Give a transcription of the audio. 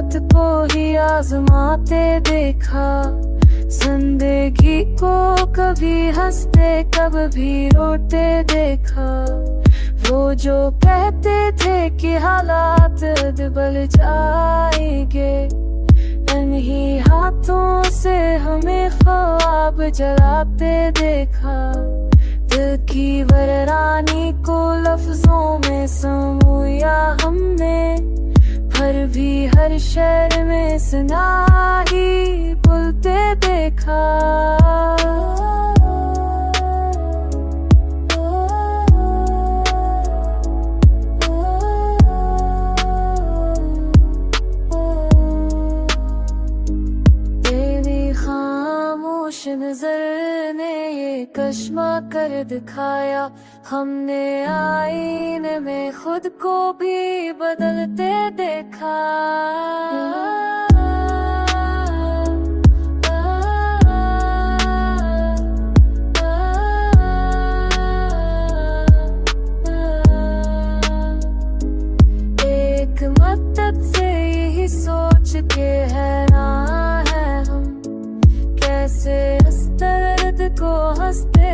मौत को ही आजमाते देखा। जिंदगी को कभी हंसते कभी रोते देखा। वो जो कहते थे कि हालात बदल जाएंगे, इन्हीं हाथों से हमें ख्वाब जलाते देखा। दिल की वररानी को लफ्जों में समूया हमने, पर भी हर शहर में सुनाही बोलते देखा। तेरी खामोश नजर ने ये कश्मा कर दिखाया। हमने आईने में खुद को भी बदलते देखा। एक मदद से यही सोच के हैरान है हम, कैसे इस दर्द को हंसते